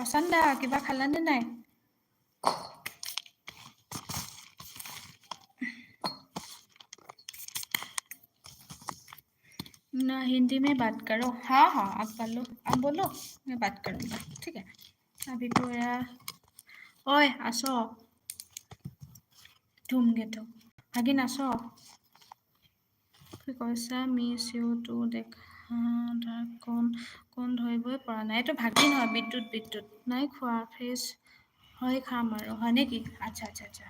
প্ৰশান্ত দা কিবা খালানে নাই? ना हिंदी में बात करो। हाँ हाँ आप बोलो, आप बोलो, मैं बात करूँगा, ठीक है। अभी तो यार ओए आसो ধুমগে তো ভাগিন আছো কি কৈছা মিছ ইউ টু দেখা তাৰ কোন ধৰিবই পৰা নাই এইটো ভাগিন হয় বিদ্যুৎ নাই খোৱা ফ্ৰেছ হয় খাম আৰু হয় নেকি আচ্ছা আচ্ছা আচ্ছা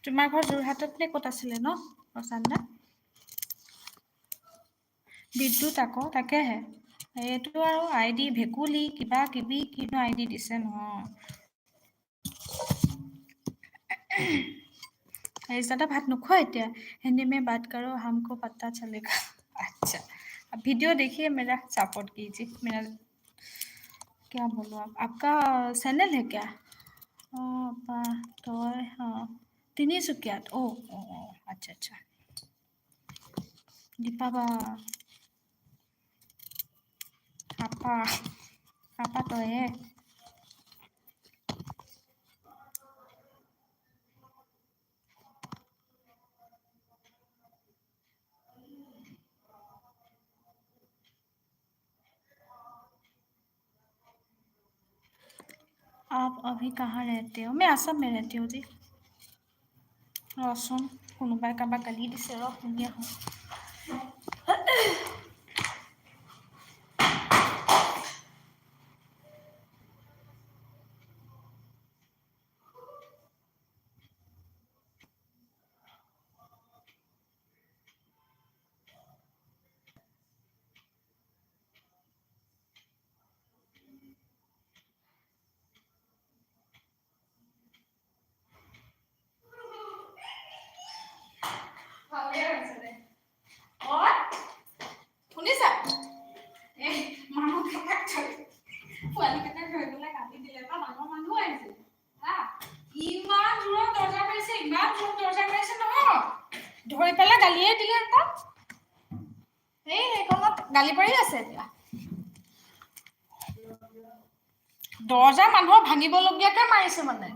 তোমাৰ ঘৰ যোৰহাটত নে ক'ত আছিলে ন প্ৰশান্ত বিদ্যুৎ আকৌ তাকেহে এইটো আৰু আইডি ভেকুলি কিবা কিবি কিনো আইডি দিছে নহয় ज़्यादा भात नुखो इत्या हिंदी में बात करो हमको पता चलेगा अच्छा अब वीडियो देखिए मेरा सपोर्ट कीजिए मेरा क्या बोलूँ आपका चैनल है क्या अपा तो हाँ तिनिचुकियात ओ ओ ओ अच्छा अच्छा दीपाबा आपा आपा तो है आप अभी कहाँ रहते हो मैं असम में रहती हूँ जी रसोन কোনোবাই কাৰোবাক গালি দিছে ৰ শুনি আহোঁ শুনিছা এই মানুহ কাক থৈ পোৱালি কেইটাক ধৰি পেলাই কাটি দিলে বা মানুহ আহিছে হা ইমান দূৰত দৰ্জা মাৰিছে নহয় ধৰি পেলাই গালিয়ে দিলে এটা এই এইখনত গালি পাৰি আছে এতিয়া দৰ্জা মানুহৰ ভাঙিবলগীয়াকে মাৰিছে মানে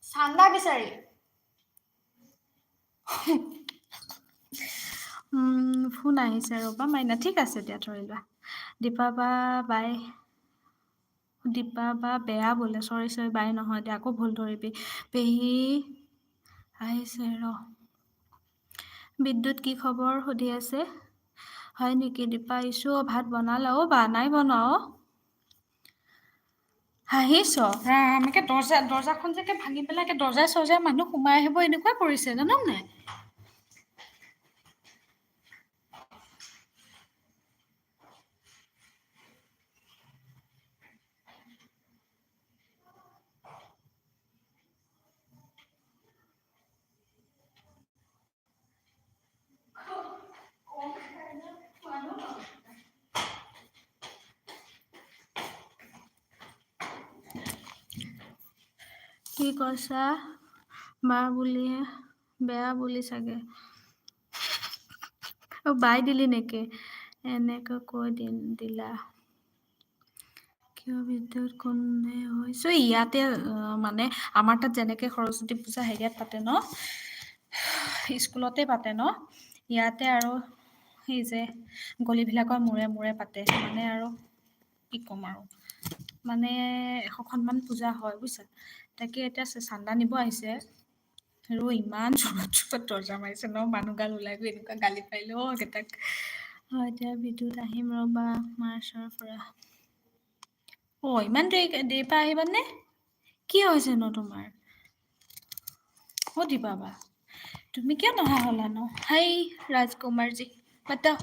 চান্দা বিচাৰি ফোন আহিছে ৰ'বা মাইনা ঠিক আছে দিয়া ধৰি লোৱা দীপা বা বেয়া বোলে চৰি বাই নহয় দিয়া আকৌ ভুল ধৰিবি পেহী আহিছে ৰ বিদ্যুৎ কি খবৰ সুধি আছে হয় নেকি দীপা ইছু ভাত বনালা অ বা নাই বনাও হাঁহিছ এনেকে দৰ্জাখন যে ভাঙি পেলাই দৰ্জাই মানুহ সোমাই আহিব এনেকুৱা কৰিছে জানো নাই কি কৈছা বেয়া বুলি চাগে বাই দিলি নেকি এনেকৈ কৈ দিলা কিয় বিদ্যুৎ কোনে হৈছো ইয়াতে মানে আমাৰ তাত যেনেকে সৰস্বতী পূজা হেৰিয়াত পাতে ন স্কুলতে পাতে ন ইয়াতে আৰু সেই যে গলিবিলাকৰ মূৰে পাতে মানে আৰু কি ক'ম আৰু মানে 100খনমান পূজা হয় বুজিছা তাকে এতিয়া চান্দা নিব আহিছে আৰু ইমান জোৰত দৰ্জা মাৰিছে ন মানুহ গাল ওলাই গৈ এনেকুৱা গালি পাৰিলে কেইটাক এতিয়া বিদ্যুৎ আহিম ৰ'বা মাৰ্চৰ পৰা ইমান দেৰি পৰা আহিবানে কি হৈছে ন তোমাৰ দিবা বা তুমি কিয় নহা হলা ন হাই ৰাজকুমাৰজী বাতাও